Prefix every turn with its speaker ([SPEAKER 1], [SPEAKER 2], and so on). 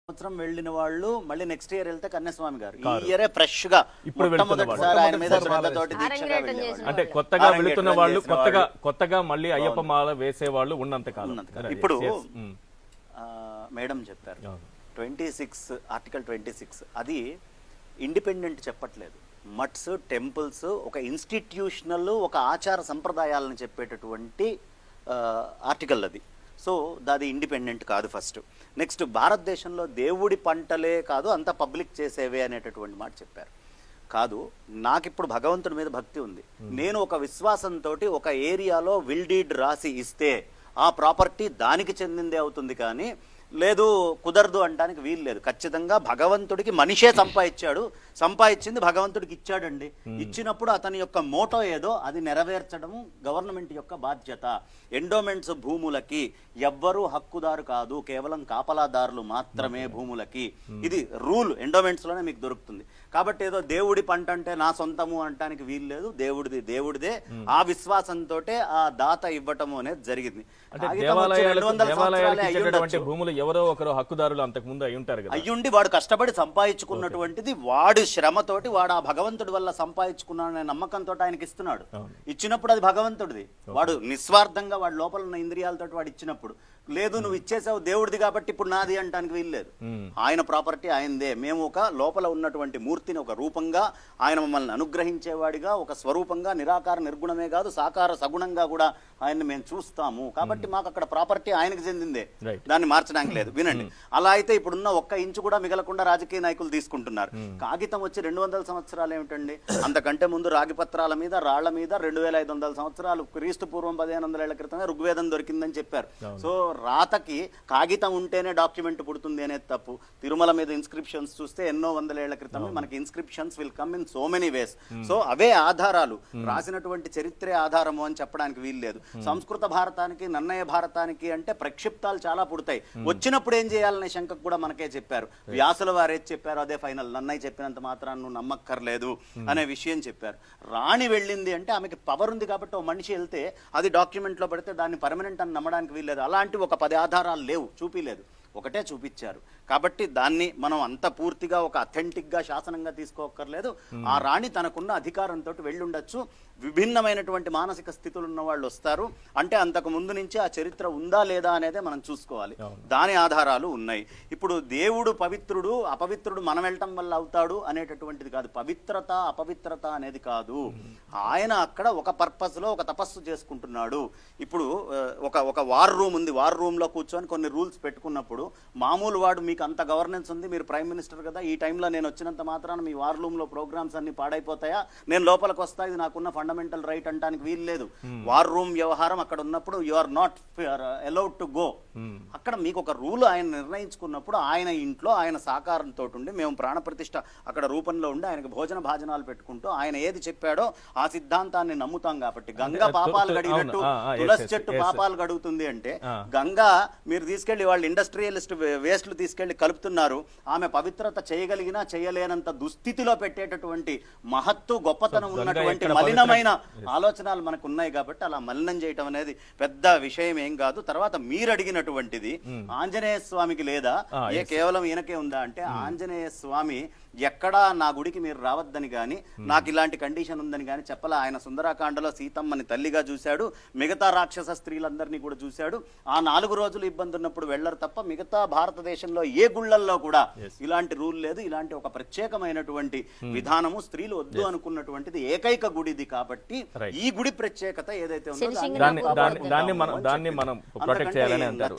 [SPEAKER 1] సంవత్సరం వెళ్ళిన వాళ్ళు మళ్ళీ నెక్స్ట్ ఇయర్ వెళ్తే కన్యాస్వామి గారు ఈ ఇయరే ఫ్రెష్ గా మొట్టమొదటిసారి ఆయన మీద శ్రద్ధతోటి దీక్షగా వెళ్ళేవాళ్ళు.
[SPEAKER 2] అంటే కొత్తగా వెళుతున్న వాళ్ళు కొత్తగా మళ్ళీ అయ్యప్ప మాల వేసే వాళ్ళు ఉన్నంత కాలం.
[SPEAKER 1] ఇప్పుడు మేడం చెప్పారు 26 ఆర్టికల్ 26 అది ఇండిపెండెంట్ చెప్పట్లేదు. మట్స్ టెంపుల్స్ ఒక ఇన్స్టిట్యూషనల్ ఒక ఆచార సంప్రదాయాలను చెప్పేటటువంటి ఆర్టికల్ అది. సో అది ఇండిపెండెంట్ కాదు. ఫస్ట్ నెక్స్ట్ భారతదేశంలో దేవుడి పంటలే కాదు అంతా పబ్లిక్ చేసేవే అనేటటువంటి మాట చెప్పారు. కాదు, నాకు ఇప్పుడు భగవంతుడి మీద భక్తి ఉంది. నేను ఒక విశ్వాసంతో ఒక ఏరియాలో విల్ డీడ్ రాసి ఇస్తే ఆ ప్రాపర్టీ దానికి చెందిందే అవుతుంది, కానీ లేదు కుదరదు అంటానికి వీలు లేదు. ఖచ్చితంగా భగవంతుడికి మనిషే సంపాదించింది భగవంతుడికి ఇచ్చాడండి. ఇచ్చినప్పుడు అతని యొక్క మోటో ఏదో అది నెరవేర్చడం గవర్నమెంట్ యొక్క బాధ్యత. ఎండోమెంట్స్ భూములకి ఎవ్వరూ హక్కుదారు కాదు, కేవలం కాపలాదారులు మాత్రమే భూములకి. ఇది రూల్ ఎండోమెంట్స్ లోనే మీకు దొరుకుతుంది. కాబట్టి ఏదో దేవుడి పంట అంటే నా సొంతము అంటానికి వీలు లేదు. దేవుడిదే ఆ విశ్వాసంతో ఆ దాత ఇవ్వటము అనేది జరిగింది.
[SPEAKER 2] భూములు ఎవరో ఒకరు హక్కుదారులు అంతకు ముందు అయి ఉంటారు కదా,
[SPEAKER 1] అయ్యుండి వాడు కష్టపడి సంపాదించుకున్నటువంటిది వాడు శ్రమతోటి వాడు ఆ భగవంతుడి వల్ల సంపాదించుకున్నాడనే నమ్మకంతో ఆయనకి ఇస్తున్నాడు. ఇచ్చినప్పుడు అది భగవంతుడిది. వాడు నిస్వార్థంగా వాడు లోపల ఉన్న ఇంద్రియాలతో వాడు ఇచ్చినప్పుడు లేదు నువ్వు ఇచ్చేసావు దేవుడిది కాబట్టి ఇప్పుడు నాది అంటానికి వీల్లేదు. ఆయన ప్రాపర్టీ ఆయనదే. మేము ఒక లోపల ఉన్నటువంటి మూర్తిని ఒక రూపంగా ఆయన మమ్మల్ని అనుగ్రహించేవాడిగా ఒక స్వరూపంగా నిరాకార నిర్గుణమే కాదు సాకార సగుణంగా కూడా ఆయన్ని మేము చూస్తాము. కాబట్టి మాకు అక్కడ ప్రాపర్టీ ఆయనకు చెందిందే, దాన్ని మార్చడానికి లేదు. వినండి, అలా అయితే ఇప్పుడున్న ఒక్క ఇంచు కూడా మిగలకుండా రాజకీయ నాయకులు తీసుకుంటున్నారు. కాగితం వచ్చి 200 సంవత్సరాలు ఏమిటండి, అంతకంటే ముందు రాగి పత్రాల మీద రాళ్ల మీద 2500 సంవత్సరాలు క్రీస్తు పూర్వం 1500 ఏళ్ల క్రితమే ఋగ్వేదం దొరికిందని చెప్పారు. సో రాతకి కాగితం ఉంటేనే డాక్యుమెంట్ పుడుతుంది అనేది తప్పు. తిరుమల మీద ఇన్స్క్రిప్షన్స్ చూస్తే ఎన్నో వందల ఏళ్ల క్రితమే మనకి inscriptions will come in so many ways. So అవే ఆధారాలు, రాసినటువంటి చరిత్రే ఆధారము అని చెప్పడానికి వీలు లేదు. సంస్కృత భారతానికి నన్నయ భారతానికి అంటే ప్రక్షిప్తాలు చాలా పుడతాయి. వచ్చినప్పుడు ఏం చేయాలనే శంకకు కూడా మనకే చెప్పారు. వ్యాసుల వారు ఏది చెప్పారు అదే ఫైనల్. నన్నయ్య చెప్పినంత మాత్రాన్ని నువ్వు నమ్మక్కర్లేదు అనే విషయం చెప్పారు. రాణి వెళ్ళింది అంటే ఆమెకి పవర్ ఉంది కాబట్టి ఓ మనిషి వెళ్తే అది డాక్యుమెంట్లో పడితే దాన్ని పర్మనెంట్ అని నమ్మడానికి వీల్లేదు. అలాంటి ఒక 10 ఆధారాలు లేవు, చూపిలేదు, ఒకటే చూపించారు. కాబట్టి దాన్ని మనం అంత పూర్తిగా ఒక అథెంటిక్గా శాసనంగా తీసుకోక్కర్లేదు. ఆ రాణి తనకున్న అధికారంతో వెళ్ళుండొచ్చు. విభిన్నమైనటువంటి మానసిక స్థితులు ఉన్న వాళ్ళు వస్తారు అంటే అంతకు ముందు నుంచి ఆ చరిత్ర ఉందా లేదా అనేదే మనం చూసుకోవాలి. దాని ఆధారాలు ఉన్నాయి. ఇప్పుడు దేవుడు పవిత్రుడు అపవిత్రుడు మనం వెళ్ళటం వల్ల అవుతాడు అనేటటువంటిది కాదు. పవిత్రత అపవిత్రత అనేది కాదు. ఆయన అక్కడ ఒక పర్పస్లో ఒక తపస్సు చేసుకుంటున్నాడు. ఇప్పుడు ఒక వార్ రూమ్ ఉంది. వార్ రూమ్లో కూర్చొని కొన్ని రూల్స్ పెట్టుకున్నప్పుడు మామూలు వాడు మీకు అంత గవర్నెన్స్ ఉంది, మీరు ప్రైమ్ మినిస్టర్ కదా, ఈ టైంలో నేను వచ్చినంత మాత్రాన మీ వార్ రూమ్లో ప్రోగ్రామ్స్ అన్ని పాడైపోతాయా, నేను లోపలికి వస్తా, ఇది నాకున్న ఫండమెంటల్ రైట్ అంటానికి వీలు లేదు. వార్ రూమ్ వ్యవహారం అక్కడ ఉన్నప్పుడు you are not allowed to go. అక్కడ మీకు ఒక రూల్ ఆయన నిర్ణయించుకున్నప్పుడు ఆయన ఇంట్లో ఆయన సాకారంతో ఉండి మేము ప్రాణప్రతిష్ఠ అక్కడ రూపంలో ఉండి ఆయనకు భోజన భాజనాలు పెట్టుకుంటూ ఆయన ఏది చెప్పాడో ఆ సిద్ధాంతాన్ని నమ్ముతాం. కాబట్టి గంగ పాపాలు గడిగినట్టు తులసి చెట్టు పాపాలు గడుగుతుంది అంటే గంగా మీరు తీసుకెళ్లి వాళ్ళు ఇండస్ట్రియలిస్ట్ వేస్ట్లు తీసుకెళ్లి కలుపుతున్నారు. ఆమె పవిత్రత చేయగలిగినా చేయలేనంత దుస్థితిలో పెట్టేటటువంటి మహత్తు గొప్పతనం ఉన్నటువంటి మలినమైన ఆలోచనలు మనకు ఉన్నాయి. కాబట్టి అలా మలినం చేయటం అనేది పెద్ద విషయం ఏం కాదు. తర్వాత మీరు అడిగినటువంటిది ఆంజనేయ స్వామికి లేదా కేవలం ఈయనకే ఉందా అంటే ఆంజనేయ స్వామి ఎక్కడా నా గుడికి మీరు రావద్దని కానీ నాకు ఇలాంటి కండిషన్ ఉందని కానీ చెప్పలా. ఆయన సుందరాకాండలో సీతమ్మని తల్లిగా చూశాడు, మిగతా రాక్షస స్త్రీలందరినీ కూడా చూశాడు. ఆ 4 రోజులు ఇబ్బంది ఉన్నప్పుడు వెళ్ళరు తప్ప మిగతా భారతదేశంలో ఏ గుళ్ళల్లో కూడా ఇలాంటి రూల్ లేదు. ఇలాంటి ఒక ప్రత్యేకమైనటువంటి విధానము స్త్రీలు వద్దు అనుకున్నటువంటిది ఏకైక గుడిది. కాబట్టి ఈ గుడి ప్రత్యేకత ఏదైతే ఉందో
[SPEAKER 2] దాన్ని మనం ప్రొటెక్ట్ చేయాలని అంటారు.